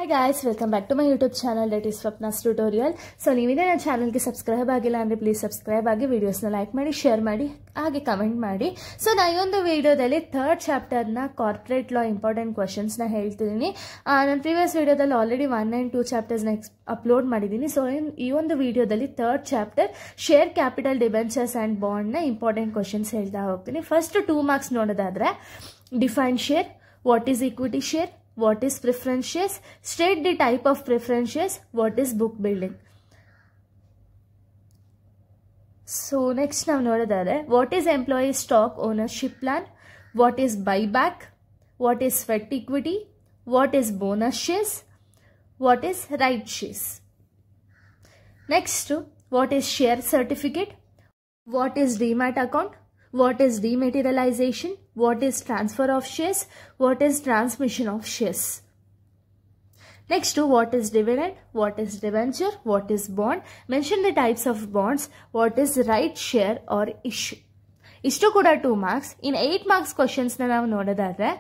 guys, welcome back to my YouTube channel, that is Swapna's Tutorial. So ನೀವಿದೆ ನನ್ನ ಚಾನಲ್ಗೆ subscribe ಆಗಿಲ್ಲ ಅಂದರೆ please subscribe ಆಗಿ ವಿಡಿಯೋಸ್ನ ಲೈಕ್ ಮಾಡಿ, ಶೇರ್ ಮಾಡಿ, ಹಾಗೆ ಕಮೆಂಟ್ ಮಾಡಿ. ಸೊ ನಾನು ಈ ಒಂದು ವಿಡಿಯೋದಲ್ಲಿ ಥರ್ಡ್ ಚಾಪ್ಟರ್ನ ಕಾರ್ಪೊರೇಟ್ ಲಾ ಇಂಪಾರ್ಟೆಂಟ್ ಕ್ವಶನ್ಸ್ನ ಹೇಳ್ತಿದ್ದೀನಿ. ನಾನು ಪ್ರೀವಿಯಸ್ ವಿಡಿಯೋದಲ್ಲಿ ಆಲ್ರೆಡಿ 1 and 2 ಚಾಪ್ಟರ್ಸ್ನ ಅಪ್ಲೋಡ್ ಮಾಡಿದ್ದೀನಿ. ಸೊ ಈ ಒಂದು ವಿಡಿಯೋದಲ್ಲಿ third chapter share capital debentures and ಬಾಂಡ್ನ ಇಂಪಾರ್ಟೆಂಟ್ ಕ್ವಶನ್ಸ್ ಹೇಳ್ತಾ ಹೋಗ್ತೀನಿ. ಫಸ್ಟ್ 2 marks ನೋಡೋದಾದರೆ define share, what is equity share, what is preference shares, state the type of preference shares, what is book building. So next now nodadare, what is employee stock ownership plan, what is buyback, what is sweat equity, what is bonus shares, what is right shares. Next, what is share certificate, what is demat account, what is dematerialization, what is transfer of shares, what is transmission of shares. Next, what is dividend, what is debenture, what is bond, mention the types of bonds, what is right share or issue. Ishtu kuda 2 marks. In 8 marks questions na ನಾವು ನೋಡೋದಾದ್ರೆ,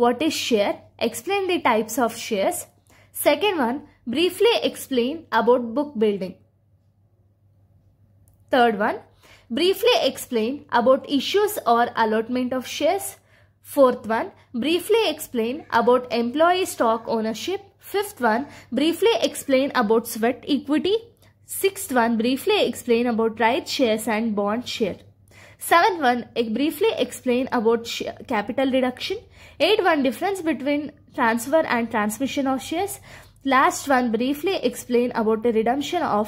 what is share, explain the types of shares. Second one, briefly explain about book building. Third one, briefly explain about issues or allotment of shares. Fourth one, briefly explain about employee stock ownership. Fifth one, briefly explain about sweat equity. Sixth one, briefly explain about right shares and bond share. Seventh one, briefly explain about capital reduction. Eighth one, difference between transfer and transmission of shares. Last one, briefly explain about the redemption of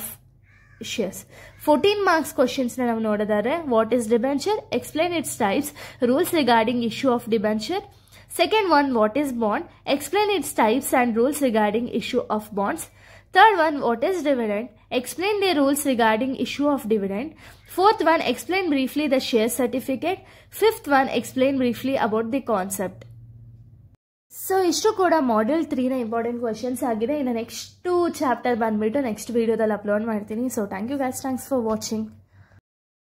shares. 14 marks questions na ನಾವು ನೋಡೋದಾದ್ರೆ, what is debenture, explain its types, rules regarding issue of debenture. Second one, what is bond, explain its types and rules regarding issue of bonds. Third one, what is dividend, explain the rules regarding issue of dividend. Fourth one, explain briefly the share certificate. Fifth one, explain briefly about the concept. So ಇಷ್ಟು ಕೂಡ module 3ನ important questions ಆಗಿದೆ. ಇನ್ನು next chapter ಬಂದ್ಬಿಟ್ಟು next ವಿಡಿಯೋದಲ್ಲಿ upload ಮಾಡ್ತೀನಿ. So thank you guys, thanks for watching.